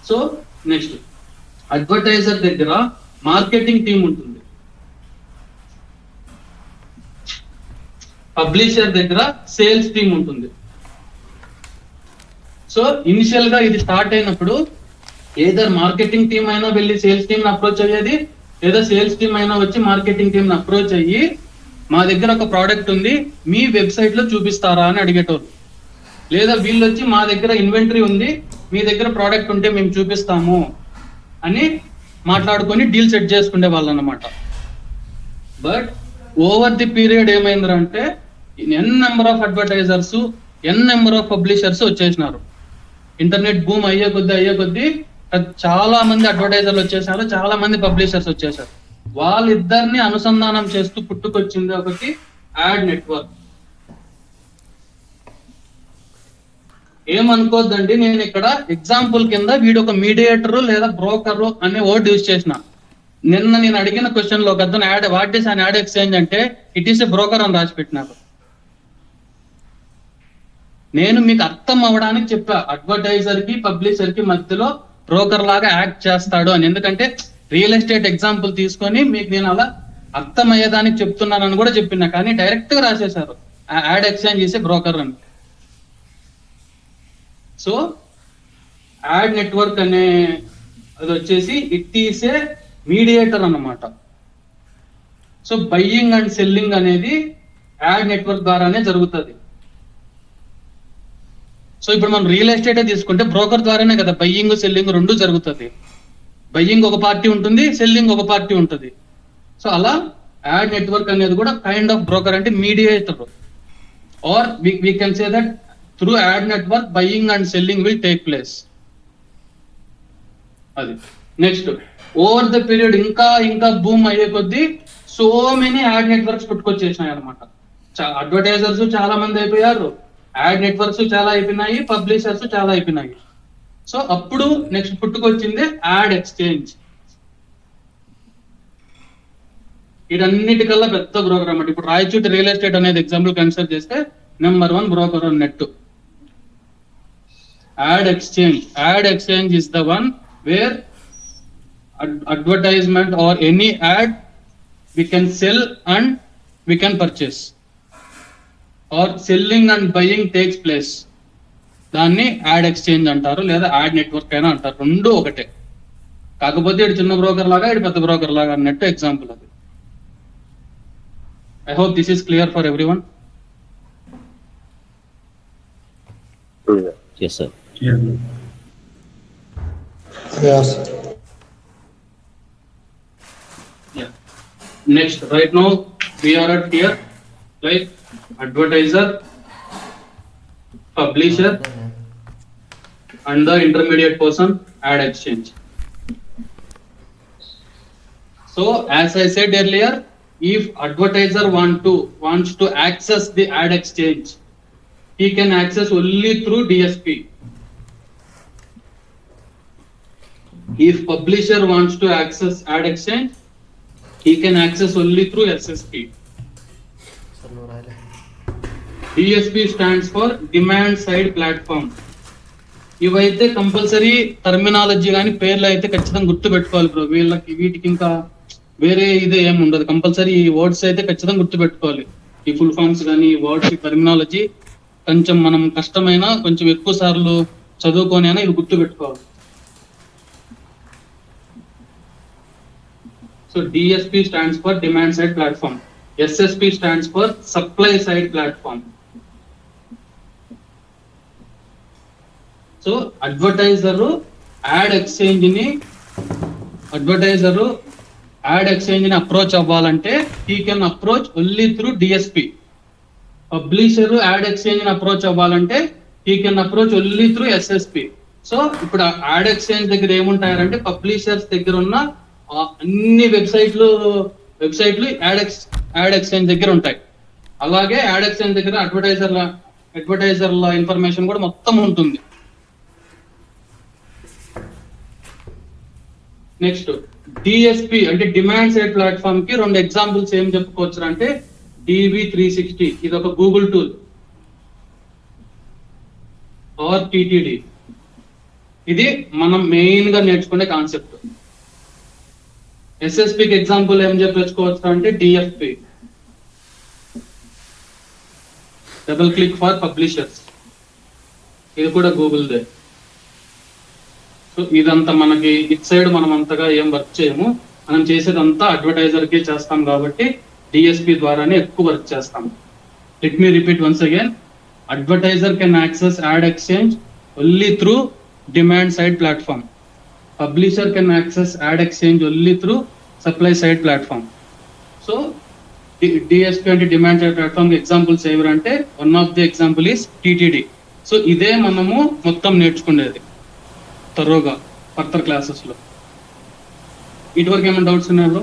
So next advertiser దగ్గర marketing team ఉంటుంది, publisher దగ్గర సేల్స్ టీం ఉంటుంది. సో ఇనిషియల్ గా ఇది స్టార్ట్ అయినప్పుడు ఏదర్ మార్కెటింగ్ టీం అయినా వెళ్ళి సేల్స్ టీమ్ అప్రోచ్ అయ్యేది, లేదా సేల్స్ టీమ్ అయినా వచ్చి మార్కెటింగ్ టీమ్ అప్రోచ్ అయ్యి మా దగ్గర ఒక ప్రోడక్ట్ ఉంది మీ వెబ్సైట్ లో చూపిస్తారా అని అడిగేటోళ్ళు, లేదా వీళ్ళు వచ్చి మా దగ్గర ఇన్వెంటరీ ఉంది మీ దగ్గర ప్రోడక్ట్ ఉంటే మేము చూపిస్తాము అని మాట్లాడుకొని డీల్ సెట్ చేసుకునే వాళ్ళు అన్నమాట. బట్ ఓవర్ ది పీరియడ్ ఏమైందంటే N number of advertisers, N number of publishers వచ్చేసినారు. ఇంటర్నెట్ బూమ్ అయ్యే కొద్దీ చాలా మంది అడ్వర్టైజర్లు వచ్చేసారు, చాలా మంది పబ్లిషర్స్ వచ్చేసారు. వాళ్ళిద్దరిని అనుసంధానం చేస్తూ పుట్టుకొచ్చింది ఒకటి యాడ్ నెట్వర్క్. ఏమనుకోద్దండి, నేను ఇక్కడ ఎగ్జాంపుల్ కింద వీడు ఒక మీడియేటర్ లేదా బ్రోకర్ అనే వర్డ్ యూజ్ చేసిన. నిన్న నేను అడిగిన క్వశ్చన్ లో ఒక అతను what is an add exchange అంటే ఇట్ ఈస్ ఎ బ్రోకర్ అని రాసి పెట్టినారు. నేను మీకు అర్థం అవ్వడానికి చెప్పా, అడ్వర్టైజర్ కి పబ్లిషర్ కి మధ్యలో బ్రోకర్ లాగా యాక్ట్ చేస్తాడు అని. ఎందుకంటే రియల్ ఎస్టేట్ ఎగ్జాంపుల్ తీసుకొని మీకు నేను అలా అర్థమయ్యేదానికి చెప్తున్నానని కూడా చెప్పినా, కానీ డైరెక్ట్ గా రాసేశారు యాడ్ ఎక్స్చేంజ్ చేసే బ్రోకర్ అని. సో యాడ్ నెట్వర్క్ అనే అది వచ్చేసి ఇట్ ఈస్ ఏ మీడియేటర్ అన్నమాట. సో బయ్యింగ్ అండ్ సెల్లింగ్ అనేది యాడ్ నెట్వర్క్ ద్వారానే జరుగుతుంది. సో ఇప్పుడు మనం రియల్ ఎస్టేటే తీసుకుంటే బ్రోకర్ ద్వారానే కదా బయ్యింగ్ సెల్లింగ్ రెండు జరుగుతుంది. బయ్యింగ్ ఒక పార్టీ ఉంటుంది, సెల్లింగ్ ఒక పార్టీ ఉంటుంది. సో అలా యాడ్ నెట్వర్క్ అనేది కూడా కైండ్ ఆఫ్ బ్రోకర్, అంటే mediator. Or we can say that through ad network buying and selling will take place. అది నెక్స్ట్ ఓవర్ ద పీరియడ్ ఇంకా బూమ్ అయ్యే కొద్దీ సో మెనీ యాడ్ నెట్వర్క్స్ పుట్టుకొచ్చేసినాయి అనమాట. అడ్వర్టైజర్స్ చాలా మంది అయిపోయారు, యాడ్ నెట్వర్క్స్ చాలా అయిపోయినాయి, పబ్లిషర్స్ చాలా అయిపోయినాయి. సో అప్పుడు నెక్స్ట్ పుట్టుకొచ్చింది యాడ్ ఎక్స్చేంజ్. వీటన్నిటికల్లా పెద్ద బ్రోకర్ అన్నమాట. ఇప్పుడు రాయచూటి రియల్ ఎస్టేట్ అనేది ఎగ్జాంపుల్ కన్సిడర్ చేస్తే number 1 broker on net. Add exchange is the one wear advertisement or any ad we can sell and we can purchase, or selling and buying takes place. దాన్ని add exchange అంటారు, లేదా add network అయినా అంటారు. రెండు ఒకటే, కాకపోతే ఇటు చిన్న బ్రోకర్ లాగా ఇటు పెద్ద బ్రోకర్ లాగా అన్నట్టు ఎగ్జాంపుల్ అది. I hope this is clear for everyone. Yes sir. Yes. Next, right now we are at here like advertiser, publisher and the intermediate person ad exchange. So as I said earlier, if advertiser wants to access the ad exchange, he can access only through DSP. If publisher wants to access ad exchange, he can access only through SSP. DSP stands for demand side platform. ఇవైతే compulsory terminology కానీ పేర్లు అయితే ఖచ్చితంగా గుర్తు పెట్టుకోవాలి bro. వీటికి ఇంకా వేరే ఇదే ఏమి ఉండదు, కంపల్సరీ ఈ వర్డ్స్ అయితే ఖచ్చితంగా గుర్తు పెట్టుకోవాలి. ఈ ఫుల్ ఫామ్స్ కానీ ఈ వర్డ్స్ టర్మినాలజీ కొంచెం మనం కష్టమైన కొంచెం ఎక్కువ సార్లు చదువుకొని అయినా ఇది గుర్తు పెట్టుకోవాలి. So DSP stands for demand side platform. SSP stands for supply side platform. So advertiser ad exchange ni approach అవ్వాలంటే he can approach only through DSP. Publisher ad exchange ni approach అవ్వాలంటే he can approach only through SSP. So ఇప్పుడు ad exchange దగ్గర ఏముంటాయంటే publishers దగ్గర ఉన్న అన్ని వెబ్సైట్లు add exchange దగ్గర ఉంటాయి. అలాగే యాడ్ ఎక్స్చేంజ్ దగ్గర అడ్వర్టైజర్ల ఇన్ఫర్మేషన్ కూడా మొత్తం ఉంటుంది. నెక్స్ట్ డిఎస్పి అంటే డిమాండ్ సైడ్ ప్లాట్ఫామ్ కి 2 ఎగ్జాంపుల్స్ ఏం చెప్పుకోవచ్చు అంటే DV360 ఇది ఒక గూగుల్ టూల్. Are TTD. ఇది మనం మెయిన్ గా నేర్చుకునే కాన్సెప్ట్. ఎస్ఎస్పికి ఎగ్జాంపుల్ ఏం చెప్పొచ్చుకోవచ్చు అంటే డిఎఫ్పి, డబుల్ క్లిక్ ఫర్ పబ్లిషర్స్. ఇది కూడా గూగుల్దే. సో ఇదంతా మనకి ఇట్ సైడ్ మనం అంతగా ఏం వర్క్ చేయము, మనం చేసేదంతా అడ్వర్టైజర్ కి చేస్తాం కాబట్టి డిఎస్పి ద్వారానే ఎక్కువ వర్క్ చేస్తాం. Let me repeat once again, advertiser can access ad exchange only through demand side platform. Publisher can access ad exchange only through supply side platform. So DSP and demand side platform examples evarante one of the example is TTD. So ఇదే మనము మొత్తం నేర్చుకునేది తరోగా further classes లో. ఇటువరకు ఏమైనా doubts ఉన్నాయా bro?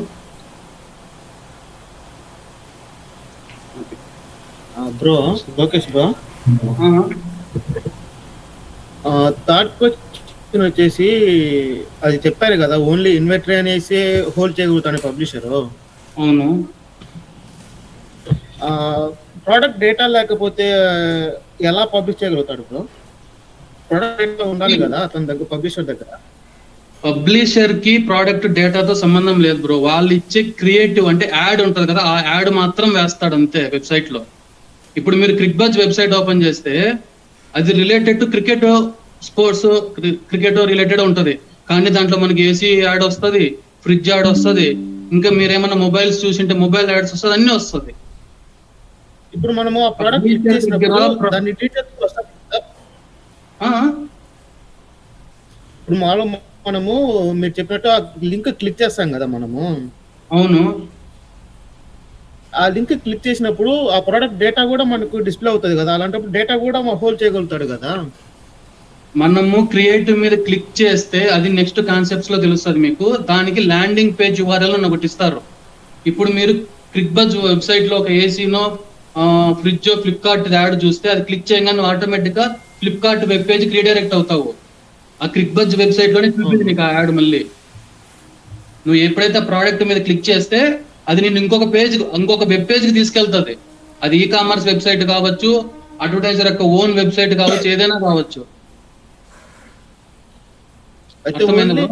Bro Lokesh bro, third question వచ్చేసి అది చెప్పారు కదా, ఓన్లీ ఇన్వెంటరీ అనేసి హోల్డ్ చేయగలుగుతాడు పబ్లిషర్. అవును. ప్రోడక్ట్ డేటా లేకపోతే ఎలా పబ్లిష్ చేయగలుగుతాడు బ్రో? ప్రోడక్ట్ డేటా ఉండాలి కదా అతని దగ్గర, పబ్లిషర్ దగ్గర. పబ్లిషర్ కి ప్రోడక్ట్ డేటాతో సంబంధం లేదు బ్రో. వాళ్ళు ఇచ్చే క్రియేటివ్ అంటే యాడ్ ఉంటది కదా, ఆ యాడ్ మాత్రం వేస్తాడు అంతే వెబ్సైట్ లో. ఇప్పుడు మీరు క్రిక్బజ్ వెబ్సైట్ ఓపెన్ చేస్తే అది related to cricket, sports, cricket related ఉంటది. కానీ దాంట్లో మనకి ఏసీ యాడ్ వస్తుంది, ఫ్రిడ్జ్ యాడ్ వస్తుంది, ఇంకా మీరేమన్నా మొబైల్స్ చూసింటే మొబైల్ యాడ్స్ వస్తుంది, అన్ని వస్తుంది. ఇప్పుడు మనము ఆ ప్రోడక్ట్ దాని డీటెయిల్స్ వస్తాయి. ఇప్పుడు మనము మీరు చెప్పినట్టు ఆ లింక్ క్లిక్ చేస్తాం కదా మనము. అవును. ఆ లింక్ క్లిక్ చేసినప్పుడు ఆ ప్రోడక్ట్ డేటా కూడా మనకు డిస్ప్లే అవుతుంది కదా, అలాంటప్పుడు డేటా కూడా హోల్డ్ చేయగలుగుతాడు కదా. మనము క్రియేటివ్ మీద క్లిక్ చేస్తే అది నెక్స్ట్ కాన్సెప్ట్స్ లో తెలుస్తుంది మీకు. దానికి ల్యాండింగ్ పేజ్ URL అని ఒకటి ఇస్తారు. ఇప్పుడు మీరు క్లిక్బజ్ వెబ్సైట్ లో ఒక ఏసీనో ఫ్రిడ్జ్ ఫ్లిప్కార్ట్ యాడ్ చూస్తే అది క్లిక్ చేయగానే ఆటోమేటిక్ గా ఫ్లిప్కార్ట్ వెబ్ పేజ్ కి రీడైరెక్ట్ అవుతావు. ఆ క్లిక్బజ్ వెబ్సైట్ లోనే చూపింది నీకు ఆ యాడ్. మళ్ళీ నువ్వు ఎప్పుడైతే ప్రోడక్ట్ మీద క్లిక్ చేస్తే అది నేను ఇంకొక వెబ్ పేజ్ కి తీసుకెళ్తుంది. అది ఈ కామర్స్ వెబ్సైట్ కావచ్చు, అడ్వర్టైజర్ యొక్క ఓన్ వెబ్సైట్ కావచ్చు, ఏదైనా కావచ్చు.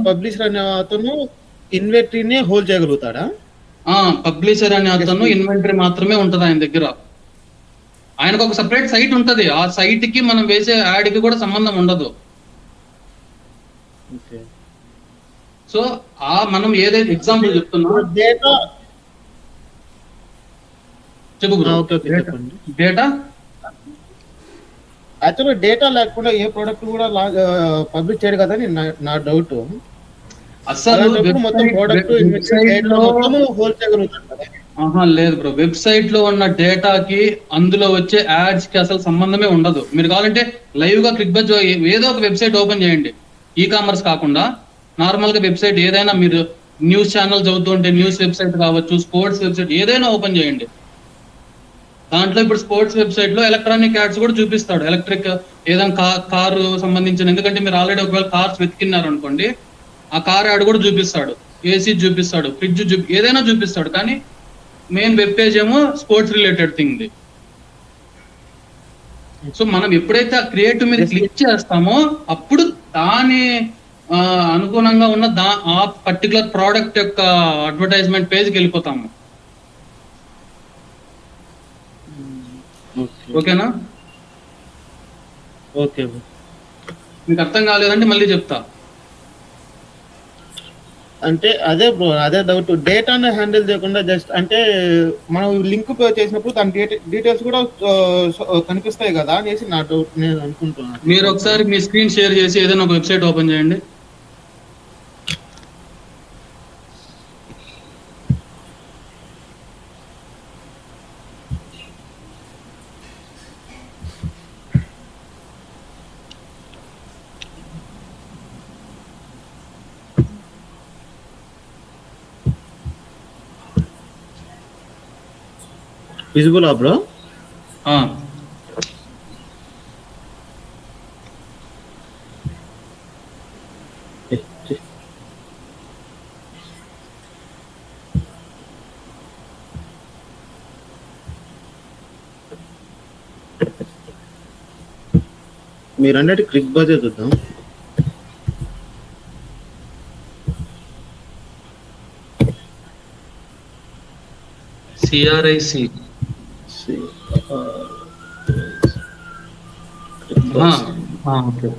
పబ్లిషర్ అనే అతను ఇన్వెంటరీని హోల్డ్ చేయగలుగుతాడా? పబ్లిషర్ అనే అతను ఇన్వెంటరీ మాత్రమే ఉంటది ఆయన దగ్గర. ఆయనకు ఒక సపరేట్ సైట్ ఉంటది. ఆ సైట్ కి మనం వేసే యాడ్ కి కూడా సంబంధం ఉండదు. సో మనం ఏదైతే ఎగ్జాంపుల్ చెప్తున్నాం, చెప్పు డేటా యాక్చువల్గా డేటా లేకుండా ఏ ప్రోడక్ట్ కూడా పబ్లిష్ చేయడు కదా అని నా డౌట్. అసలు లేదు బ్రో, వెబ్సైట్ లో ఉన్న డేటాకి అందులో వచ్చే యాడ్స్ కి అసలు సంబంధమే ఉండదు. మీరు కావాలంటే లైవ్ గా క్లిక్బజ్ ఏదో ఒక వెబ్సైట్ ఓపెన్ చేయండి, ఈ కామర్స్ కాకుండా నార్మల్ గా వెబ్సైట్ ఏదైనా, మీరు న్యూస్ ఛానల్ చదువుతుంటే న్యూస్ వెబ్సైట్ కావచ్చు, స్పోర్ట్స్ వెబ్సైట్ ఏదైనా ఓపెన్ చేయండి. దాంట్లో ఇప్పుడు స్పోర్ట్స్ వెబ్సైట్ లో ఎలక్ట్రానిక్ యాడ్స్ కూడా చూపిస్తాడు. ఎలక్ట్రిక్ ఏదైనా కారు సంబంధించిన, ఎందుకంటే మీరు ఆల్రెడీ ఒకవేళ కార్స్ వెతికినారు అనుకోండి, ఆ కార్ యాడ్ కూడా చూపిస్తాడు, ఏసీ చూపిస్తాడు, ఫ్రిడ్జ్ ఏదైనా చూపిస్తాడు. కానీ మెయిన్ వెబ్ పేజ్ ఏమో స్పోర్ట్స్ రిలేటెడ్ థింగ్. సో మనం ఎప్పుడైతే ఆ క్రియేటివ్ మీద క్లిక్ చేస్తామో అప్పుడు దాని అనుగుణంగా ఉన్న ఆ పర్టికులర్ ప్రోడక్ట్ యొక్క అడ్వర్టైజ్మెంట్ పేజ్కి వెళ్ళిపోతాము. ఓకేనా? ఓకే. మీకు అర్థం కాలేదంటే మళ్ళీ చెప్తా. అంటే అదే బ్రో, అదే డౌట్. డేటాను హ్యాండిల్ చేయకుండా జస్ట్ అంటే మనం లింక్ చేసినప్పుడు దాని డీటెయిల్స్ కూడా కనిపిస్తాయి కదా అనేసి నా డౌట్, నేను అనుకుంటున్నాను. మీరు ఒకసారి మీ స్క్రీన్ షేర్ చేసి ఏదైనా ఒక వెబ్సైట్ ఓపెన్ చేయండి. Visible bro? మీరు అన్నట్టు క్లిక్ బజే చూద్దాం. CRIC. ఓకే.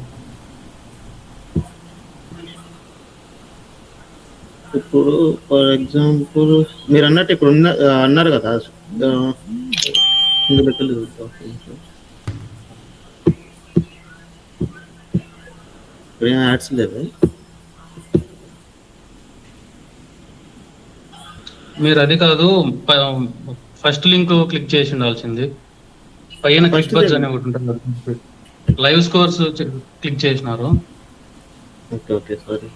ఇప్పుడు ఫర్ ఎగ్జాంపుల్ మీరు అన్నట్టు ఇప్పుడు అన్నారు కదా, ఇందులోకి వెళ్ళి చూద్దాం. ఇప్పుడు ఏం యాడ్స్ లేవు. మీరు అది కాదు, ఫస్ట్ లింక్ క్లిక్ చేసి ఉండాల్సింది. పైన క్లిక్ బజ్ అనే ఒకటి ఉంటుంది, లైవ్ స్కోర్స్ క్లిక్ చేసినారు. Okay sorry.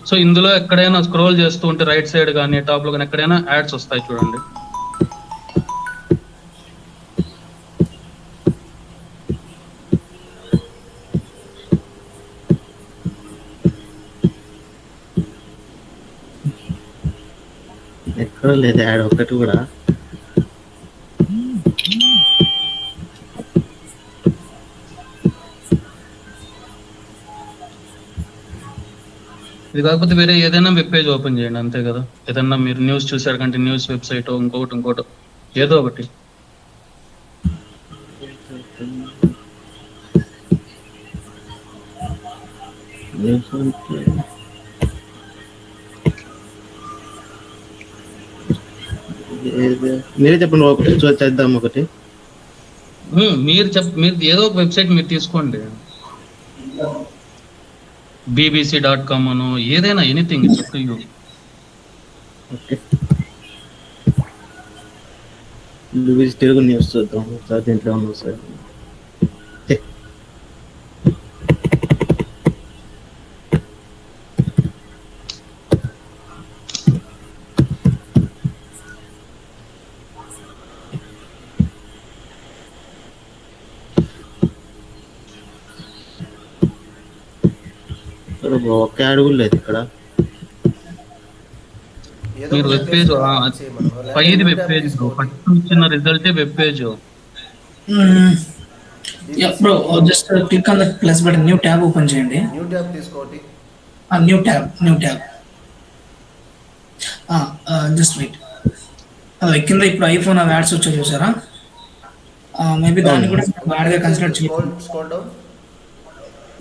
సో ఇందులో ఎక్కడైనా స్క్రోల్ చేస్తూ ఉంటే రైట్ సైడ్ కానీ టాప్ లో కానీ ఎక్కడైనా యాడ్స్ వస్తాయి చూడండి. ఎక్కడ లేదు యాడ్ ఒకటి కూడా. ఇది కాకపోతే వేరే ఏదైనా వెబ్ పేజ్ ఓపెన్ చేయండి, అంతే కదా. ఏదన్నా మీరు న్యూస్ చూసారు కంటే న్యూస్ వెబ్సైట్ ఇంకోటి ఏదో ఒకటి. మీరే చెప్పండి, ఒకటి చేద్దాం. ఒకటి మీరు ఏదో ఒక వెబ్సైట్ మీరు తీసుకోండి, bbc.com అను ఏదైనా, ఎనీథింగ్. ఓకే, తెలుగు న్యూస్ చూద్దాం సార్. దీంట్లో ఉన్నాం సార్. ఒక్క యాడ్ కూడా లేదు ఇక్కడ. మీరు వెబ్ పేజ్ పైది వెబ్ పేజ్, ఫస్ట్ వచ్చిన result web page. Bro just click on the plus button, new tab open చేయండి. న్యూ ట్యాబ్ తీసుకోండి. New tab just wait. కింద ఇప్పుడు ఐఫోన్ యాడ్స్ వచ్చాయి చూసారా, మేబీ దాన్ని కూడా యాడ్గా కన్సిడర్ చేయండి. Scroll down.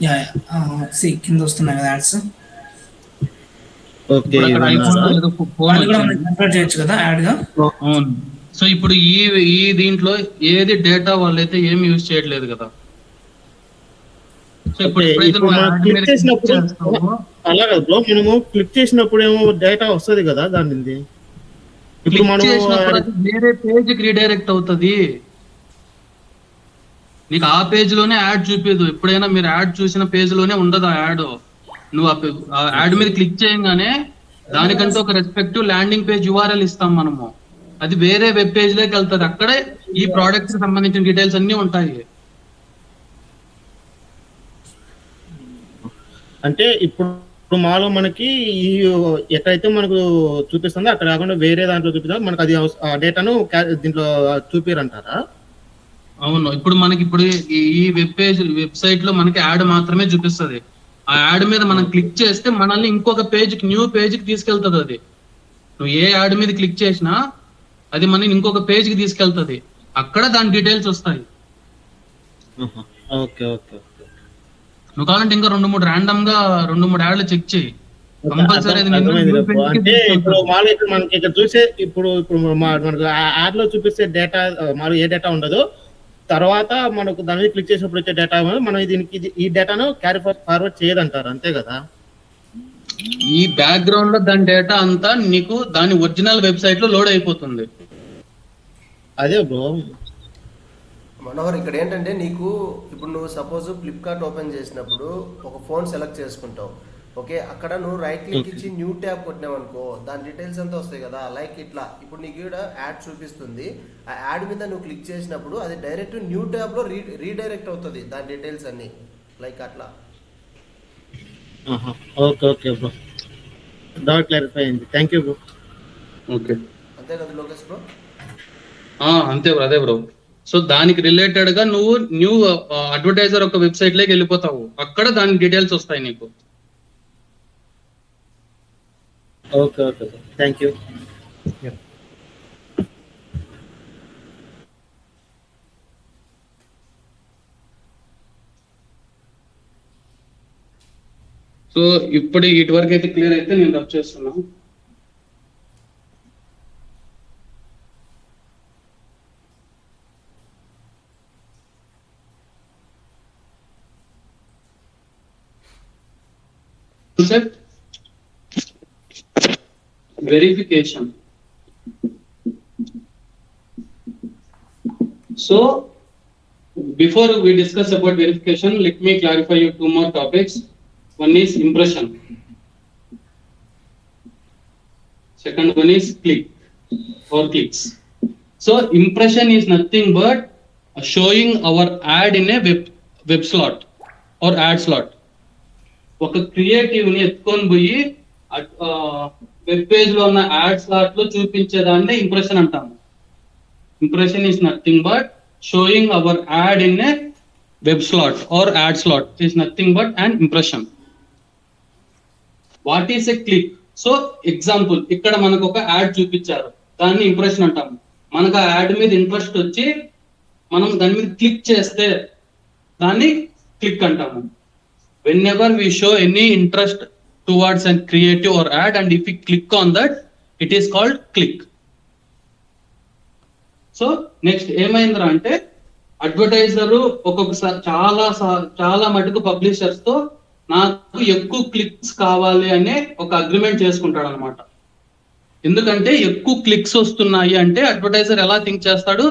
యా సి కింద వస్తున్నాయి కదా యాడ్స్. ఓకే, కన్సిడర్ చేయొచ్చు కదా యాడ్గా. అవును. సో ఇప్పుడు ఈ దీంట్లో ఏది డేటా వాళ్ళైతే ఏమి యూజ్ చేయట్లేదు కదా. సో ఇప్పుడు క్లిక్ చేసినప్పుడు అలా కదా బ్రో, మనము క్లిక్ చేసినప్పుడు ఏమో డేటా వస్తుంది కదా దాని. ఇప్పుడు మనం వేరే పేజ్ కి రీడైరెక్ట్ అవుతుంది. నీకు ఆ పేజ్ లోనే యాడ్ చూపేదు. ఎప్పుడైనా మీరు యాడ్ చూసిన పేజ్ లోనే ఉండదు ఆ యాడ్. నువ్వు ఆ యాడ్ మీద క్లిక్ చేయగానే దానికంటే ఒక రెస్పెక్టివ్ ల్యాండింగ్ పేజ్ URL ఇస్తాం మనము. అది వేరే వెబ్ పేజ్ లోకి వెళ్తుంది. అక్కడే ఈ ప్రోడక్ట్ కి సంబంధించిన డీటెయిల్స్ అన్ని ఉంటాయి. అంటే ఇప్పుడు మాలో మనకి ఎక్కడైతే మనకు చూపిస్తుందో అక్కడ కాకుండా వేరే దాంట్లో చూపిస్తుందో మనకు అది ఆ డేటాను దీంట్లో చూపిరంటారా? అవును. ఇప్పుడు మనకి ఈ వెబ్సైట్ లో మనకి యాడ్ మాత్రమే చూపిస్తుంది. ఆ యాడ్ మీద మనం క్లిక్ చేస్తే మనల్ని ఇంకొక న్యూ పేజ్ కి తీసుకెళ్తుంది. అది నువ్వు ఏ యాడ్ మీద క్లిక్ చేసినా అది మనని ఇంకొక పేజ్ కి తీసుకెళ్తుంది. అక్కడ దాని డీటెయిల్స్ వస్తాయి. Okay okay. నువ్వు కావాలంటే ఇంకా 2-3 ర్యాండమ్ గా 2-3 యాడ్లు చెక్ చేయి. కంపల్సరీ అంటే ఇప్పుడు మాలో మనకి ఇక్కడ చూసే ఇప్పుడు మనకు యాడ్ లో చూపిస్తే డేటా మాలో ఏ డేటా ఉండదు. తర్వాత మనకు దాని మీద క్లిక్ చేసినప్పుడు వచ్చే డేటా మనం దీనికి ఈ డేటాను క్యారీ ఫార్వర్డ్ చేయదంటారు, అంతే కదా? ఈ బ్యాక్గ్రౌండ్ లో దాని డేటా అంతా నీకు దాని ఒరిజినల్ వెబ్సైట్ లో లోడ్ అయిపోతుంది. అదే బ్రో మనోహర్, ఇక్కడ ఏంటంటే నీకు ఇప్పుడు నువ్వు సపోజ్ ఫ్లిప్కార్ట్ ఓపెన్ చేసినప్పుడు ఒక ఫోన్ సెలెక్ట్ చేసుకుంటావు. ఓకే, అక్కడ నువ్వు రైట్ క్లిక్ ఇచ్చి న్యూ ట్యాబ్ కొట్టినావు అనుకో, దాని డీటెయిల్స్ అంతా వస్తాయి కదా. లైక్ ఇట్లా ఇప్పుడు నీకు ఇక్కడ యాడ్ చూపిస్తుంది. ఆ యాడ్ మీద నువ్వు క్లిక్ చేసినప్పుడు అది డైరెక్ట్ న్యూ ట్యాబ్ లో రీడైరెక్ట్ అవుతుంది దాని డీటెయిల్స్ అన్ని. లైక్ అట్లా. Okay okay bro, doubt clarify అయింది. Thank you bro. ఓకే, అంతే కదా లోకేష్ బ్రో? అంతే బ్రో, అదే బ్రో. సో దానికి రిలేటెడ్ గా నువ్వు న్యూ అడ్వర్టైజర్ ఒక వెబ్సైట్ లోకి వెళ్ళిపోతావు, అక్కడ దాని డీటెయిల్స్ వస్తాయి నీకు. Okay okay thank you. So ఇప్పుడు ఇటు వరకు అయితే క్లియర్ అయితే నేను రబ్ చేస్తున్నా. Concept verification. So before we discuss about verification, let me clarify you two more topics. One is impression, second one is click or clicks. So impression is nothing but showing our ad in a web slot or ad slot. ఒక creative ని ఎత్తుకొని పోయి web page లో ఉన్న ad slot లో చూపించేదాన్ని impression అంటాము. Impression is nothing but showing our ad in a web slot or ad slot is nothing but and impression. What is a click? So example, ఇక్కడ మనకు ఒక యాడ్ చూపించారు, దాన్ని ఇంప్రెషన్ అంటాము. మనకు ఆ యాడ్ మీద ఇంట్రెస్ట్ వచ్చి మనం దాని మీద క్లిక్ చేస్తే దాన్ని క్లిక్ అంటాము. Whenever we show any interest towards a creative or ad and if we click on that, it is called click. So next ఏమైందిరా అంటే అడ్వర్టైజర్ ఒక్కొక్కసారి చాలా మటుకు పబ్లిషర్స్ తో నాకు ఎక్కువ క్లిక్స్ కావాలి అనే ఒక అగ్రిమెంట్ చేసుకుంటాడు అనమాట. ఎందుకంటే ఎక్కువ క్లిక్స్ వస్తున్నాయి అంటే అడ్వర్టైజర్ ఎలా థింక్ చేస్తాడు,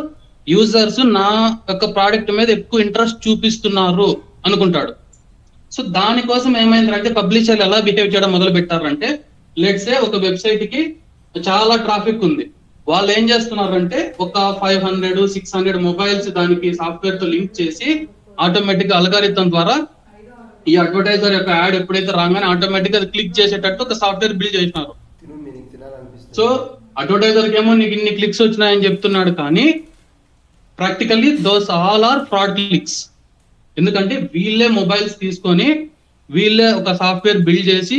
యూజర్స్ నా యొక్క ప్రోడక్ట్ మీద ఎక్కువ ఇంట్రెస్ట్ చూపిస్తున్నారు అనుకుంటాడు. సో దానికోసం ఏమైందంటే పబ్లిషర్లు ఎలా బిహేవ్ చేయడం మొదలు పెట్టారంటే, లెట్స్ సే ఒక వెబ్సైట్ కి చాలా ట్రాఫిక్ ఉంది, వాళ్ళు ఏం చేస్తున్నారంటే ఒక 500-600 మొబైల్స్ దానికి సాఫ్ట్వేర్ తో లింక్ చేసి ఆటోమేటిక్ అల్గారిథం ద్వారా ఈ అడ్వర్టైజర్ యొక్క యాడ్ ఎప్పుడైతే రాగానే ఆటోమేటిక్ అది క్లిక్ చేసేటట్టు ఒక సాఫ్ట్వేర్ బిల్డ్ చేసినారు. సో అడ్వర్టైజర్ ఏమో నీకు ఇన్ని క్లిక్స్ వచ్చినాయని చెప్తున్నాడు, కానీ practically those all are fraud clicks. ఎందుకంటే వీళ్ళే మొబైల్స్ తీసుకొని వీళ్ళే ఒక సాఫ్ట్వేర్ బిల్డ్ చేసి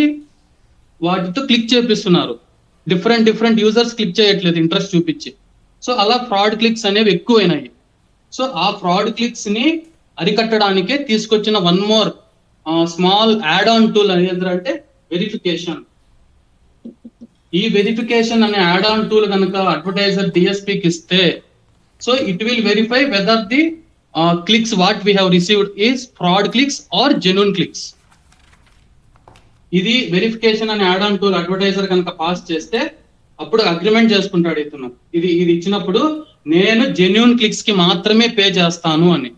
వాటితో క్లిక్ చేపిస్తున్నారు. డిఫరెంట్ యూజర్స్ క్లిక్ చేయట్లేదు ఇంట్రెస్ట్ చూపించి. సో అలా ఫ్రాడ్ క్లిక్స్ అనేవి ఎక్కువైనాయి. సో ఆ ఫ్రాడ్ క్లిక్స్ ని అరికట్టడానికే తీసుకొచ్చిన one more small add on tool ఏంటంటే వెరిఫికేషన్. ఈ వెరిఫికేషన్ అనే యాడ్ ఆన్ టూల్ కనుక అడ్వర్టైజర్ డిఎస్పీకి ఇస్తే, so it will verify weather the clicks what we have received is fraud clicks or genuine clicks. ఇది verification అనే add on tool advertiser కనుక pass చేస్తే అప్పుడు అగ్రిమెంట్ చేసుకుంటాడు ఇతను, ఇది ఇచ్చినప్పుడు నేను జెన్యూన్ క్లిక్స్ కి మాత్రమే పే చేస్తాను అని.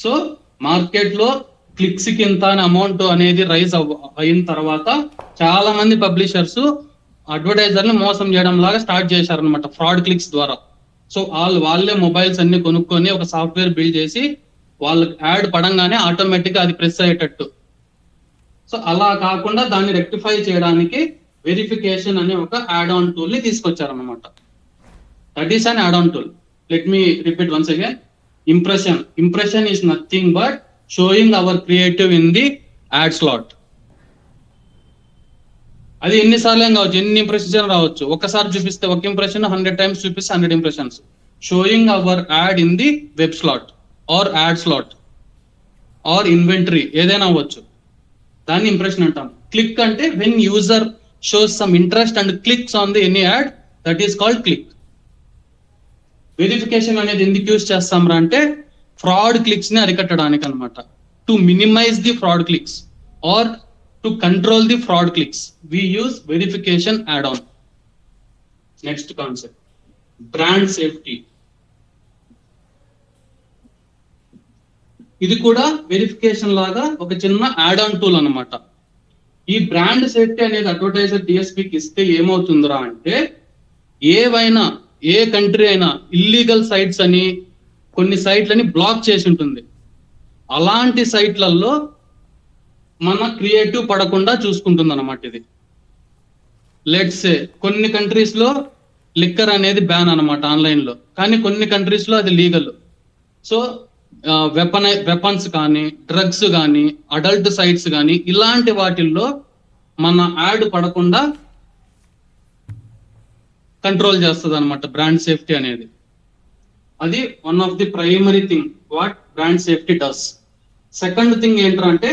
సో మార్కెట్ లో క్లిక్స్ కి ఇంత అమౌంట్ అనేది రైజ్ అయిన తర్వాత చాలా మంది పబ్లిషర్స్ అడ్వర్టైజర్ని మోసం చేయడం లాగా స్టార్ట్ చేశారు అనమాట ఫ్రాడ్ క్లిక్స్ ద్వారా. సో వాళ్ళే మొబైల్స్ అన్ని కొనుక్కొని ఒక సాఫ్ట్వేర్ బిల్డ్ చేసి వాళ్ళకి యాడ్ పడంగానే ఆటోమేటిక్ గా అది ప్రెస్ అయ్యేటట్టు. సో అలా కాకుండా దాన్ని రెక్టిఫై చేయడానికి వెరిఫికేషన్ అనే ఒక యాడ్ ఆన్ టూల్ ని తీసుకొచ్చారనమాట. That is an add on tool. Let me repeat once again. Impression is nothing but showing our creative in the ad slot. అది ఎన్నిసార్లు ఏం కావచ్చు, ఎన్ని ఇంప్రెషన్ రావచ్చు. ఒకసారి చూపిస్తే ఒక ఇంప్రెషన్ 100 times చూపిస్తే 100 impressions. Showing our ad in the web slot or ad slot or inventory ఏదైనా అవ్వచ్చు, దాన్ని ఇంప్రెషన్ అంటాం. క్లిక్ అంటే when user shows some interest and clicks on the any ad, that is called click. Verification అనేది ఎందుకు use చేస్తాం రా అంటే ఫ్రాడ్ క్లిక్స్ ని అరికట్టడానికి అనమాట. To minimise the fraud clicks or to control the fraud clicks, we use verification add-on. Next concept, brand safety. ఇది కూడా వెరిఫికేషన్ లాగా ఒక చిన్న యాడ్ ఆన్ టూల్ అన్నమాట. ఈ బ్రాండ్ సేఫ్టీ అనేది అడ్వర్టైజర్ డిఎస్పీకి ఇస్తే ఏమవుతుందిరా అంటే, ఏవైనా ఏ కంట్రీ అయినా ఇల్లీగల్ సైట్స్ అని కొన్ని సైట్లని బ్లాక్ చేసి ఉంటుంది. అలాంటి సైట్లలో మన క్రియేటివ్ పడకుండా చూసుకుంటుంది అన్నమాట ఇది. లెట్స్ సే కొన్ని కంట్రీస్ లో లిక్కర్ అనేది బ్యాన్ అనమాట ఆన్లైన్ లో, కానీ కొన్ని కంట్రీస్ లో అది లీగల్. సో వెపన్స్ కానీ, డ్రగ్స్ కానీ, అడల్ట్ సైట్స్ కానీ ఇలాంటి వాటిల్లో మన యాడ్ పడకుండా కంట్రోల్ చేస్తుంది అనమాట బ్రాండ్ సేఫ్టీ అనేది. అది one of the primary thing what brand safety does. Second thing ఏంటంటే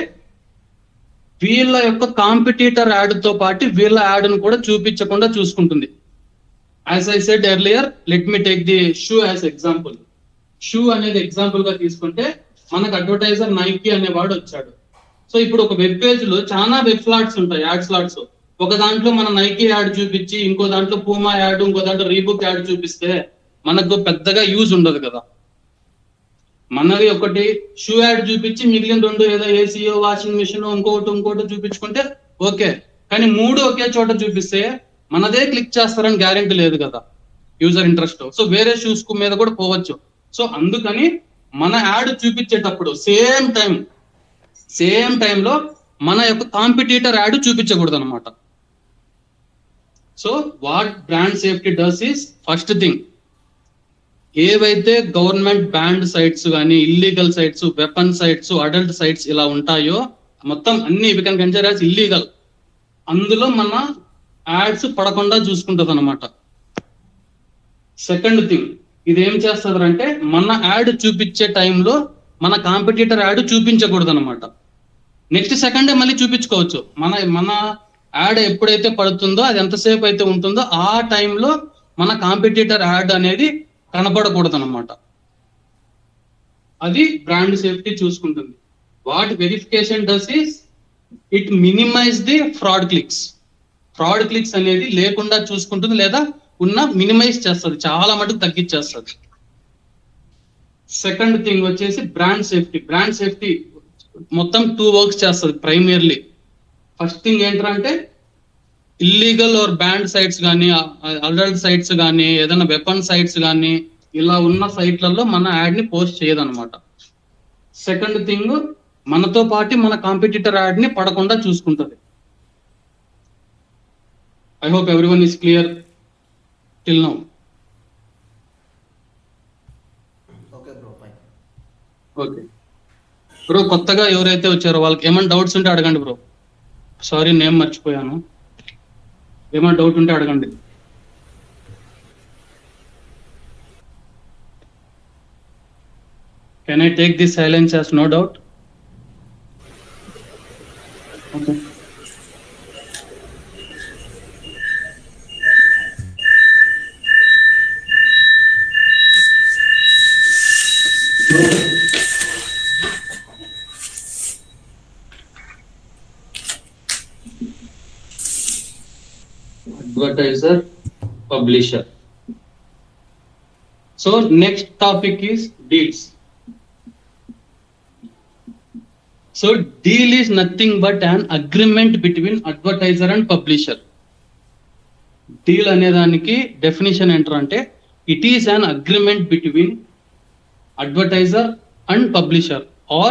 వీళ్ళ యొక్క కాంపిటీటర్ యాడ్ తో పాటు వీళ్ళ యాడ్ ను కూడా చూపించకుండా చూసుకుంటుంది. As I said earlier, let me take the shoe as example. Shoe అనేది ఎగ్జాంపుల్ గా తీసుకుంటే మనకు అడ్వర్టైజర్ నైకీ అనేవాడు వచ్చాడు. సో ఇప్పుడు ఒక వెబ్ పేజ్ లో చాలా వెబ్ స్లాట్స్ ఉంటాయి, యాడ్ స్లాట్స్. ఒక దాంట్లో మన నైకీ యాడ్ చూపించి, ఇంకో దాంట్లో పూమా యాడ్, ఇంకో దాంట్లో రీబుక్ యాడ్ చూపిస్తే మనకు పెద్దగా యూజ్ ఉండదు కదా. మనది ఒకటి షూ యాడ్ చూపించి మిగిలిన రెండు ఏదో ఏసీయో, వాషింగ్ మిషన్, ఇంకోటి చూపించుకుంటే ఓకే, కానీ మూడు ఒకే చోట చూపిస్తే మనదే క్లిక్ చేస్తారని గ్యారెంటీ లేదు కదా యూజర్ ఇంట్రెస్ట్. సో వేరే షూస్ మీద కూడా పోవచ్చు. సో అందుకని మన యాడ్ చూపించేటప్పుడు సేమ్ టైంలో మన యొక్క కాంపిటీటర్ యాడ్ చూపించకూడదు అనమాట. So what brand safety does is, first thing ఏవైతే గవర్నమెంట్ బ్యాండ్ సైట్స్ కానీ, illegal sites, weapon sites, adult sites ఇలా ఉంటాయో మొత్తం అన్ని we can consider as illegal, అందులో మన యాడ్స్ పడకుండా చూసుకుంటుంది అనమాట. సెకండ్ థింగ్, ఇది ఏం చేస్తుంది అంటే మన యాడ్ చూపించే టైంలో మన కాంపిటీటర్ యాడ్ చూపించకూడదు అనమాట. నెక్స్ట్ సెకండే మళ్ళీ చూపించుకోవచ్చు. మన యాడ్ ఎప్పుడైతే పడుతుందో, అది ఎంతసేపు అయితే ఉంటుందో ఆ టైంలో మన కాంపిటీటర్ యాడ్ అనేది కనపడకూడదు అనమాట. అది బ్రాండ్ సేఫ్టీ చూసుకుంటుంది. What verification does is it minimise the fraud clicks అనేది లేకుండా చూసుకుంటుంది, లేదా ఉన్న మినిమైజ్ చేస్తుంది, చాలా మటుకు తగ్గించేస్తుంది. సెకండ్ థింగ్ వచ్చేసి బ్రాండ్ సేఫ్టీ మొత్తం 2 వర్క్స్ చేస్తుంది ప్రైమర్లీ. ఫస్ట్ థింగ్ ఏంటంటే ఇల్లీగల్ ఆర్ బ్యాండ్ సైట్స్ కానీ, అడల్ట్ సైట్స్ కానీ, ఏదైనా వెపన్ సైట్స్ కానీ ఇలా ఉన్న సైట్లలో మన యాడ్ ని పోస్ట్ చేయదన్నమాట. సెకండ్ థింగ్, మనతో పాటు మన కాంపిటీటర్ యాడ్ ని పడకుండా చూసుకుంటుంది. I hope everyone is clear till now. Okay bro, కొత్తగా ఎవరైతే వచ్చారో వాళ్ళకి ఏమైనా డౌట్స్ ఉంటే అడగండి బ్రో. సారీ నేమ్ మర్చిపోయాను, ఏమైనా డౌట్ ఉంటే అడగండి. Can I take this silence as no doubt? Okay. Advertiser, publisher. So next topic is deals. So deal is nothing but an agreement between advertiser and publisher. Deal అనేదానికి definition ఏంటంటే it is an agreement between advertiser and publisher, or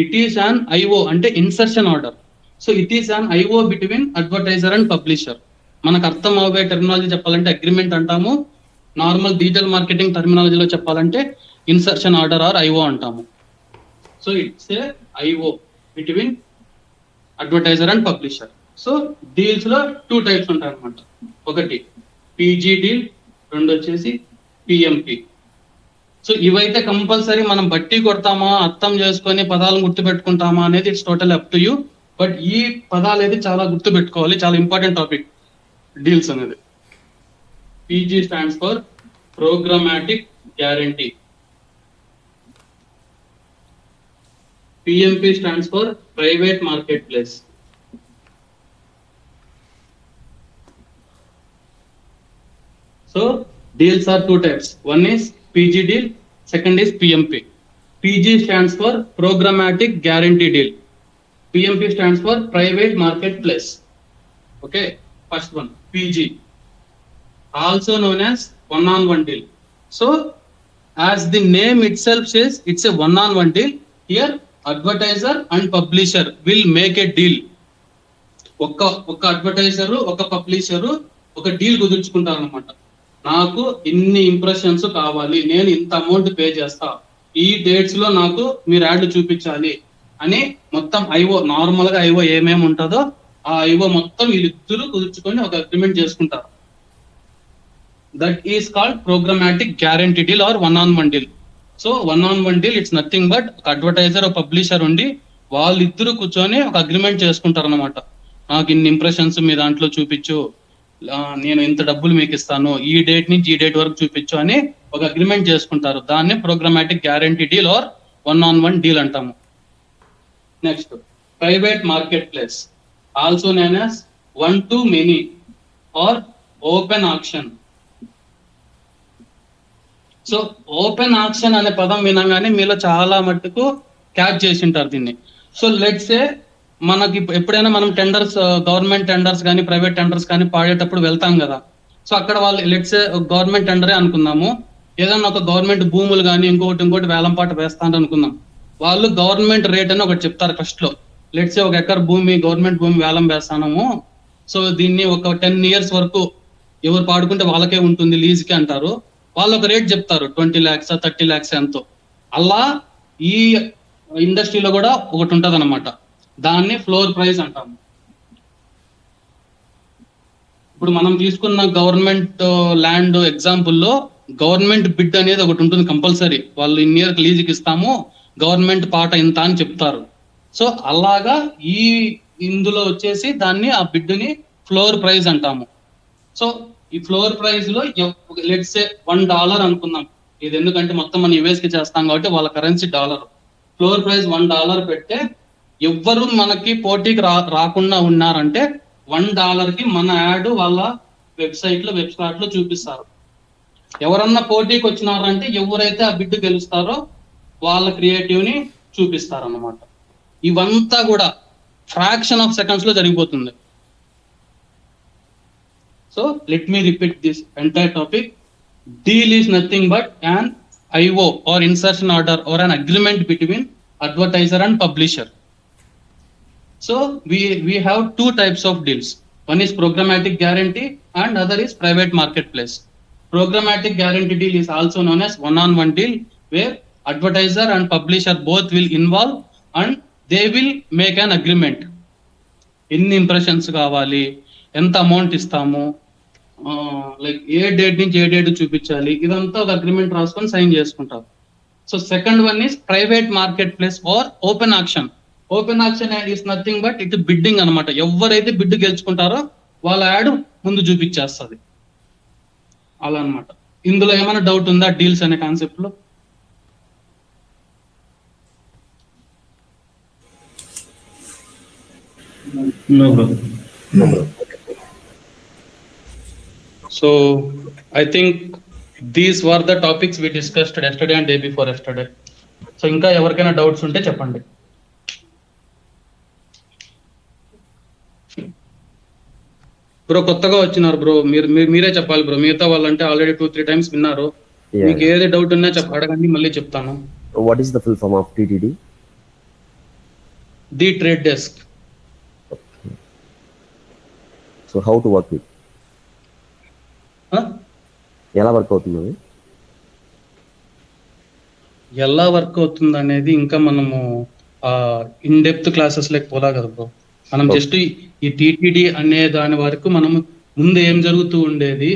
it is an IO అంటే insertion order. So it is an IO between advertiser and publisher. మనకు అర్థం అవే terminology చెప్పాలంటే agreement అంటాము, normal digital marketing టెర్మినాలజీలో చెప్పాలంటే insertion order or IO అంటాము. So it's a IO between advertiser and publisher. So deals లో 2 types ఉంటాయి అనమాట. ఒకటి పీజీ డీల్, రెండు వచ్చేసి పిఎంపి. సో ఇవైతే కంపల్సరీ మనం బట్టి కొడతామా, అర్థం చేసుకొని పదాలను గుర్తు పెట్టుకుంటామా అనేది it's total up to you. But ఈ పదాలు అయితే చాలా గుర్తు పెట్టుకోవాలి, చాలా ఇంపార్టెంట్ టాపిక్ డీల్స్ అనేది. PG stands for programmatic guarantee, PMP stands for private market place. So deals are 2 types. One is PG deal, second is PMP. PG stands for programmatic guarantee deal. PMP stands for private marketplace. Okay, first one PG, also known as one-on-one deal. So as the name itself says, it's a one-on-one deal. Here advertiser and publisher will make a deal. ఒక advertiser ఒక publisher ఒక deal కుదుర్చుకుంటారు అనమాట. నాకు ఇన్ని impressions కావాలి, నేను ఇంత amount pay చేస్తా, ఈ డేట్స్ లో నాకు మీరు యాడ్లు చూపించాలి అని మొత్తం ఐఓ, నార్మల్ గా ఐఓ ఏమేమి ఉంటుందో ఆ ఐఓ మొత్తం వీళ్ళిద్దరూ కుదుర్చుకొని ఒక అగ్రిమెంట్ చేసుకుంటారు. That is called programmatic guarantee deal or one on one deal. So one on one deal it's nothing but ఒక అడ్వర్టైజర్, ఒక పబ్లిషర్ ఉండి వాళ్ళిద్దరూ కూర్చొని ఒక అగ్రిమెంట్ చేసుకుంటారు అనమాట. నాకు ఇన్ని ఇంప్రెషన్స్ మీ దాంట్లో చూపించు, నేను ఇంత డబ్బులు మీకు ఇస్తాను, ఈ డేట్ నుంచి ఈ డేట్ వరకు చూపించు అని ఒక అగ్రిమెంట్ చేసుకుంటారు. దాన్ని programmatic guarantee deal or one on one deal అంటాము. Next private market place, also name as one to many or open auction. So open auction అనే పదం వినగానే మీలో చాలా మట్టుకు క్యాచ్ చేసి ఉంటారు దీన్ని. సో లెట్స్ సే మనకి ఎప్పుడైనా మనం టెండర్స్, గవర్నమెంట్ టెండర్స్ కానీ ప్రైవేట్ టెండర్స్ కానీ పాడేటప్పుడు వెళ్తాం కదా. సో అక్కడ వాళ్ళు లెట్స్ సే గవర్నమెంట్ టెండరే అనుకుందాము, ఏదన్నా ఒక గవర్నమెంట్ భూములు కానీ ఇంకోటి వేలంపాట వేస్తాను అనుకుందాం. వాళ్ళు గవర్నమెంట్ రేట్ అని ఒకటి చెప్తారు ఫస్ట్ లో. లెట్స్ సే ఒక ఎకర్ భూమి, గవర్నమెంట్ భూమి వేలం వేస్తాము, సో దీన్ని ఒక 10 years వరకు ఎవరు పాడుకుంటే వాళ్ళకే ఉంటుంది లీజ్కి అంటారు. వాళ్ళు ఒక రేట్ చెప్తారు, 20 lakhs 30 lakhs ఎంతో. అలా ఈ ఇండస్ట్రీలో కూడా ఒకటి ఉంటది అనమాట, దాన్ని ఫ్లోర్ ప్రైస్ అంటాము. ఇప్పుడు మనం తీసుకున్న గవర్నమెంట్ ల్యాండ్ ఎగ్జాంపుల్లో గవర్నమెంట్ బిడ్ అనేది ఒకటి ఉంటుంది కంపల్సరీ. వాళ్ళు ఇన్ ఇయర్ లీజుకి ఇస్తాము, గవర్నమెంట్ పాట ఇంత అని చెప్తారు. సో అలాగా ఈ ఇందులో వచ్చేసి దాన్ని, ఆ బిడ్ని ఫ్లోర్ ప్రైస్ అంటాము. సో ఈ ఫ్లోర్ ప్రైస్ లో లెట్స్ సే $1 అనుకుందాం. ఇది ఎందుకంటే మొత్తం మనం యుఎస్ కి చేస్తాం కాబట్టి వాళ్ళ కరెన్సీ డాలర్. ఫ్లోర్ ప్రైస్ $1 పెడితే ఎవ్వరు మనకి పోటీకి రాకుండా ఉన్నారంటే $1 కి మన యాడ్ వాళ్ళ వెబ్సైట్ లో చూపిస్తారు. ఎవరన్నా పోటీకి వచ్చినారంటే ఎవరైతే ఆ బిడ్ గెలుస్తారో వాళ్ళ క్రియేటివ్ ని చూపిస్తారు అన్నమాట. ఇవంతా కూడా ఫ్రాక్షన్ ఆఫ్ సెకండ్స్ లో జరిగిపోతుంది. So let me repeat this entire topic. Deal is nothing but an IO or insertion order or an agreement between advertiser and publisher. So we have two types of deals. One is programmatic guarantee and other is private marketplace. Programmatic guarantee deal is also known as one-on-one deal, where advertiser and publisher both will involve and they will make an agreement. ఎన్ని impressions కావాలి, ఎంత amount ఇస్తాము, like ఏ date నుంచి ఏ date చూపించాలి, ఇదంతా ఒక agreement రాసుకొని sign చేసుకుంటారు. So second one is private market place or open auction. Open auction is nothing but it bidding అనమాట. ఎవరైతే బిడ్ గెలుచుకుంటారో వాళ్ళ యాడ్ ముందు చూపించేస్తుంది అలా అనమాట. ఇందులో ఏమైనా డౌట్ ఉందా డీల్స్ అనే కాన్సెప్ట్ లో? No bro. So I think these were the topics we discussed yesterday and day before yesterday. So ఇంకా ఎవరికైనా డౌట్స్ ఉంటే చెప్పండి. బ్రో కొత్తగా వచ్చినారు బ్రో, మీరే చెప్పాలి బ్రో. మిగతా వాళ్ళంటే ఆల్రెడీ 2-3 times విన్నారు. మీకు ఏది డౌట్ ఉన్నా అడగండి, మళ్ళీ చెప్తాను. What is the full form of TTD? The Trade Desk. So how to work with? ఎలా వర్క్ అవుతుంది? ఎలా వర్క్ అవుతుంది అనేది ఇంకా మనము ఇన్ డెప్త్ క్లాసెస్ లెక్క పోలా కదా బ్రో. మనం జస్ట్ ఈ టీటీడీ అనే దాని వరకు మనము ముందు ఏం జరుగుతూ ఉండేది,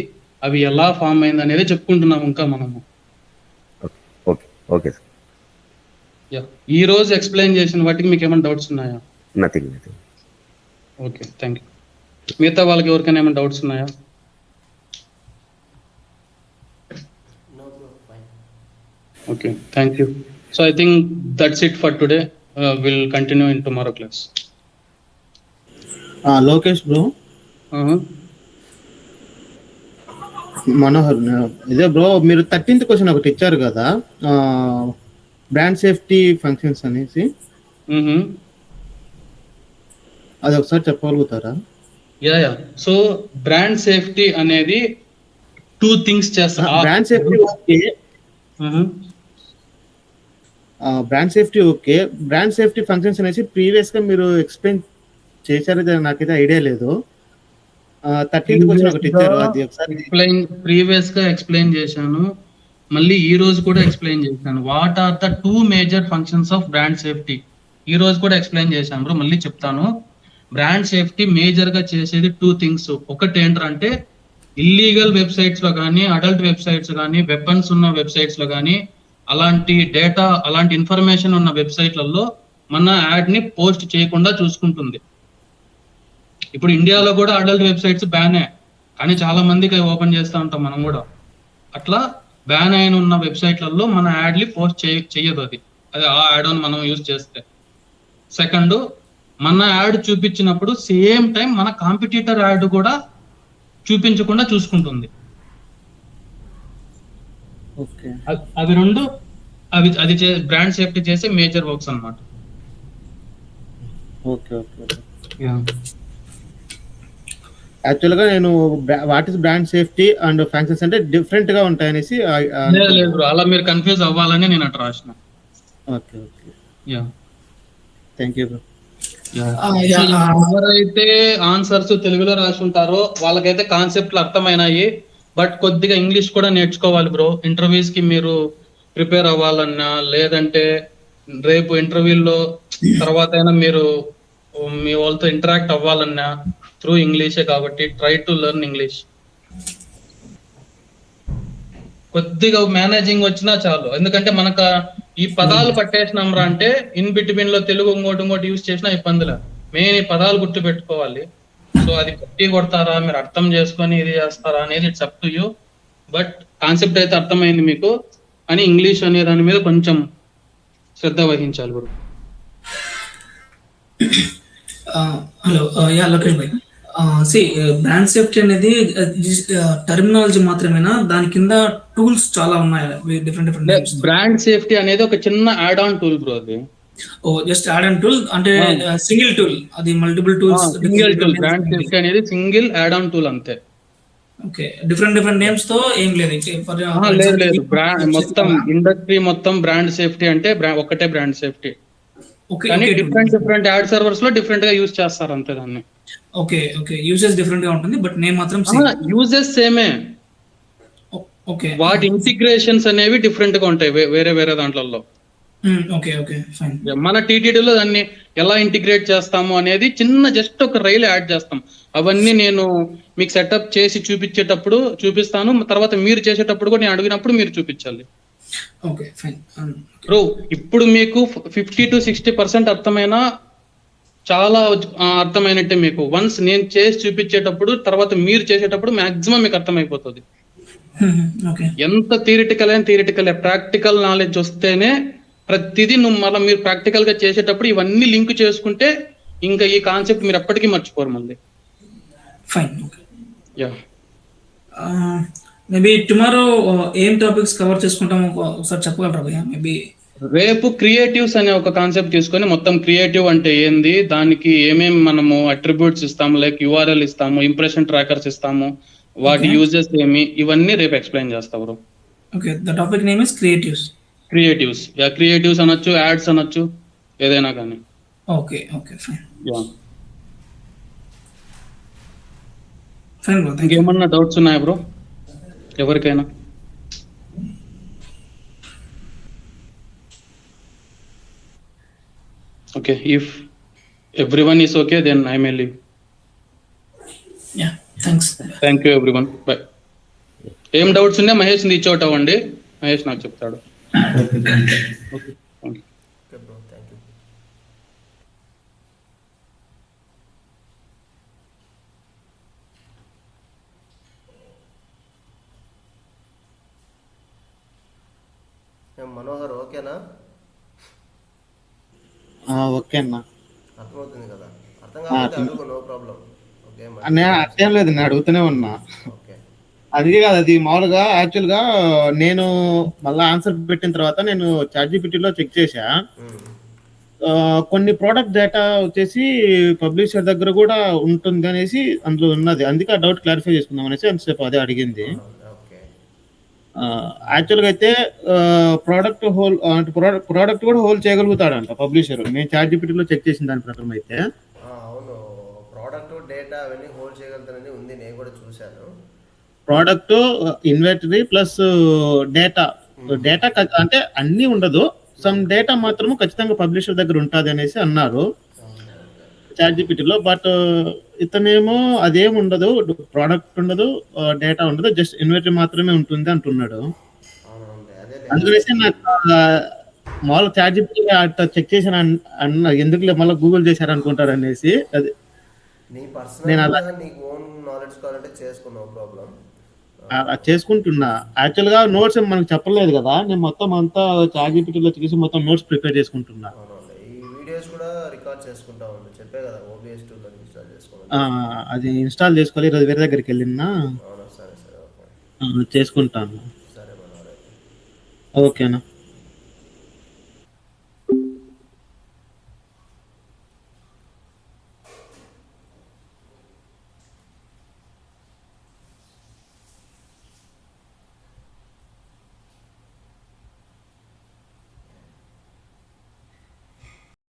అవి ఎలా ఫామ్ అయింది అనేది చెప్పుకుంటున్నాము ఇంకా మనము. ఓకే ఈ రోజు ఎక్స్ప్లెయిన్ చేసిన వాటికి మీకు ఏమైనా డౌట్స్ ఉన్నాయా? నథింగ్. Okay, thank you. మిగతా వాళ్ళకి ఎవరికైనా ఏమైనా డౌట్స్ ఉన్నాయా? Okay, thank you. So I think that's it for today. We'll continue in tomorrow class. Lokesh bro, Manohar, ఇదే బ్రో మీరు 13th క్వశ్చన్ ఒకటి ఇచ్చారు కదా, బ్రాండ్ సేఫ్టీ ఫంక్షన్స్ అనేసి, అది ఒకసారి చెప్పగలుగుతారా? యా. సో బ్రాండ్ సేఫ్టీ అనేది 2 things చేస్తారు. Brand safety okay, brand safety okay. Brand safety functions అనేసి ప్రీవియస్ గా మీరు ఎక్స్ప్లెయిన్ చేశారు, నాకైతే ఐడియా లేదు. 13th క్వశ్చన్ ఒకటి ఇచ్చారు, అది ఒకసారి ప్రీవియస్ గా ఎక్స్ప్లెయిన్ చేశాను, మళ్ళీ ఈ రోజు కూడా ఎక్స్ప్లెయిన్ చేశాను. What are the 2 major functions of brand safety? ఈ రోజు కూడా ఎక్స్ప్లెయిన్ చేశాను బ్రో, మళ్ళీ చెప్తాను. బ్రాండ్ సేఫ్టీ మేజర్ గా చేసేది 2 థింగ్స్. ఒకటి ఏంటంటే ఇల్లీగల్ వెబ్సైట్స్ లో కానీ, అడల్ట్ వెబ్సైట్స్ కానీ, వెపన్స్ ఉన్న వెబ్సైట్స్ లో కానీ, అలాంటి డేటా, అలాంటి ఇన్ఫర్మేషన్ ఉన్న వెబ్సైట్లలో మన యాడ్ ని పోస్ట్ చేయకుండా చూసుకుంటుంది. ఇప్పుడు ఇండియాలో కూడా అడల్ట్ వెబ్సైట్స్ బ్యానే, కానీ చాలా మందికి ఓపెన్ చేస్తూ ఉంటాం మనం కూడా. అట్లా బ్యాన్ అయిన ఉన్న వెబ్సైట్లలో మన యాడ్ని పోస్ట్ చెయ్యదు అది ఆ యాడ్ ఆన్ మనం యూజ్ చేస్తే. సెకండ్, మన యాడ్ చూపించినప్పుడు సేమ్ టైం మన కాంపిటీటర్ యాడ్ కూడా చూపించకుండా చూసుకుంటుంది. అవి రెండు అది బ్రాండ్ సేఫ్టీ చేసే మేజర్ వర్క్స్ అన్నమాట. యాక్చువల్ గా నేను what is brand safety and functions అంటే డిఫరెంట్ గా ఉంటాయి అనేసి. లేదు బ్రో, అలా మీరు కన్ఫ్యూజ్ అవ్వాలని నేను అట్లా రాసిన. Okay thank you bro. ఎవరైతే ఆన్సర్స్ తెలుగులో రాసి ఉంటారో వాళ్ళకైతే కాన్సెప్ట్లు అర్థమైనాయి. బట్ కొద్దిగా ఇంగ్లీష్ కూడా నేర్చుకోవాలి బ్రో. ఇంటర్వ్యూస్ కి మీరు ప్రిపేర్ అవ్వాలన్నా, లేదంటే రేపు ఇంటర్వ్యూలో తర్వాత అయినా మీరు మీ వాళ్ళతో ఇంటరాక్ట్ అవ్వాలన్నా త్రూ ఇంగ్లీషే కాబట్టి ట్రై టు లెర్న్ ఇంగ్లీష్. కొద్దిగా మేనేజింగ్ వచ్చినా చాలు, ఎందుకంటే మనకు ఈ పదాలు పట్టేసినాంరా అంటే ఇన్ బిట్వీన్ లో తెలుగు ఇంకోటి యూజ్ చేసినా ఇబ్బందిలే. మెయిన్ ఈ పదాలు గుర్తు పెట్టుకోవాలి. సో అది కొట్టి కొడతారా, మీరు అర్థం చేసుకొని ఇది చేస్తారా అనేది it's up to you. But concept అయితే అర్థమైంది మీకు అని ఇంగ్లీష్ అనే దాని మీద కొంచెం శ్రద్ధ వహించాలి బ్రో. హలో లోకేష్ భాయ్, బ్రాండ్ సేఫ్టీ అనేది టర్మినాలజీ మాత్రమేనా, దాని కింద టూల్స్ చాలా ఉన్నాయి డిఫరెంట్ బ్రాండ్ సేఫ్టీ అనేది ఒక చిన్న యాడ్ ఆన్ టూల్ బ్రో. అది జస్ట్ యాడ్ ఆన్ టూల్ అంటే సింగిల్ టూల్, అది multiple tools. Single tool brand safety అనేది సింగిల్ యాడ్ ఆన్ టూల్ అంతే. ఓకే, డిఫరెంట్ నేమ్స్ తో ఏం లేదు. లేదు మొత్తం ఇండస్ట్రీ మొత్తం బ్రాండ్ సేఫ్టీ అంటే ఒకటే బ్రాండ్ సేఫ్టీ, కానీ డిఫరెంట్ యాడ్ సర్వర్స్ లో డిఫరెంట్ గా యూజ్ చేస్తారు అంతే దాన్ని. ఓకే యూజెస్ డిఫరెంట్ గా ఉంటుంది, బట్ నేమ్ మాత్రం యూజెస్ సేమే. ఓకే, వాటి ఇంటిగ్రేషన్స్ అనేవి డిఫరెంట్ గా ఉంటాయి వేరే దాంట్లలో. Okay fine. మన టీటీడీలో దాన్ని ఎలా ఇంటిగ్రేట్ చేస్తాము అనేది చిన్న జస్ట్ ఒక రైలు యాడ్ చేస్తాం. అవన్నీ నేను మీకు సెటప్ చేసి చూపిస్తాను. తర్వాత మీరు చేసేటప్పుడు కూడా నేను అడిగినప్పుడు మీరు చూపించాలి. Okay fine bro. ఇప్పుడు మీకు 50 to 60% అర్థమైనా చాలా అర్థమైనట్టే మీకు. వన్స్ నేను చేసి చూపించేటప్పుడు తర్వాత మీరు చేసేటప్పుడు మాక్సిమం మీకు అర్థమైపోతుంది. ఎంత థియరిటికల్ ప్రాక్టికల్ నాలెడ్జ్ వస్తేనే ప్రతిదీ మళ్ళీ మీరు ప్రాక్టికల్ గా చేసేటప్పుడు ఇవన్నీ లింక్ చేసుకుంటే ఇంకా ఈ కాన్సెప్ట్ మీరు ఎప్పటికీ మర్చిపోరు మళ్ళీ. ఫైన్. యా, మేబీ టుమారో ఏం టాపిక్స్ కవర్ చేసుకుంటామో ఒకసారి చెప్పగలరా భయ్యా? మేబీ రేపు క్రియేటివ్స్ అనే ఒక కాన్సెప్ట్ తీసుకొని మొత్తం క్రియేటివ్ అంటే ఏంది, దానికి ఏమేమి మనము అట్రిబ్యూట్స్ ఇస్తాము, లైక్ URL ఇస్తాము, ఇంప్రెషన్ ట్రాకర్స్ ఇస్తాము, వాటి యూజెస్ ఏమి, ఇవన్నీ రేపు ఎక్స్ప్లెయిన్ చేస్తారు. Okay, the topic name is creatives అనొచ్చు, యాడ్స్ అనొచ్చు, ఏదైనా కానీ. Okay fine. Fine bro. ఇంకేమన్నా డౌట్స్ ఉన్నాయా బ్రో ఎవరికైనా? Okay, if everyone is okay, then I may leave. Yeah, thanks. Thank you everyone. Bye. ఏం డౌట్స్ ఉన్నా మహేష్ ని ఇచ్చి అవుట్ అవ్వండి, మహేష్ నాకు చెప్తాడు. Okay bro, thank you. Manohar ఓకేనా? ఓకే అన్న, అర్థమవుతుంది కదా? అర్థం కాకపోతే అడుగు, నో ప్రాబ్లం. ఓకే, నేను అర్థం లేదు, నేను అడుగుతూనే ఉన్నా. ఓకే, అది కాదు, అది మామూలుగా యాక్చువల్ గా నేను మళ్ళీ ఆన్సర్ పెట్టిన తర్వాత నేను ChatGPT లో చెక్ చేశా. కొన్ని ప్రోడక్ట్ డేటా వచ్చేసి పబ్లిషర్ దగ్గర కూడా ఉంటుంది అనేసి అందులో ఉన్నది. అందుకే ఆ డౌట్ క్లారిఫై చేసుకుందాం అనేసి అంతసేపు అదే అడిగింది. యాక్చువల్గా అయితే ప్రోడక్ట్ కూడా హోల్డ్ చేయగలుగుతాడంట పబ్లిషర్. నేను ChatGPT లో చెక్ చేసిన దాని ప్రకారం అయితే అవును, ప్రోడక్ట్ డేటా అవన్నీ హోల్డ్ చేయగలుగుతానని ఉంది చూశాను. Product, inventory plus data. Data అంటే అన్నీ ఉండదు, సమ్ డేటా మాత్రము ఖచ్చితంగా పబ్లిషర్ దగ్గర ఉంటుంది అనేసి అన్నారు చాట్‌జిపిటిలో. బట్ ఇతనేమో అదేం ఉండదు, ప్రోడక్ట్ ఉండదు, డేటా ఉండదు, జస్ట్ ఇన్వెంటరీ మాత్రమే ఉంటుంది అంటున్నాడు. అవునవునులే, అదే అందుకనేసి నాకు మామూలుగా చాట్‌జిపిటి అట్లా చెక్ చేశాను అన్న, ఎందుకులే మళ్ళీ గూగుల్ చేశారు అనుకుంటారు అనేసి. అది నీ నేను పర్సనల్గా నీకు ఓన్ నాలెడ్జ్ కావాలంటే చేసుకున్నావు ప్రాబ్లం. చేసుకుంటున్నా. యాక్చువల్గా నోట్స్ మనకు చెప్పలేదు కదా, నేను మొత్తం అంతా చాట్‌జిపిటిలో చూసి మొత్తం నోట్స్ ప్రిపేర్ చేసుకుంటున్నా. అవునవునులే, ఈ వీడియోస్ కూడా రికార్డ్ చేసుకుంటా ఉండు, చెప్పే కదా OBS టూల్ ఇన్స్టాల్ చేసుకోమని. అది ఇన్స్టాల్ చేసుకోవాలి, ఈరోజు వేరే దగ్గరికి వెళ్ళినా అవునా, సరే సరే, ఓకే, చేసుకుంటాను. సరే మనోహర్ అయితే. ఓకేనా.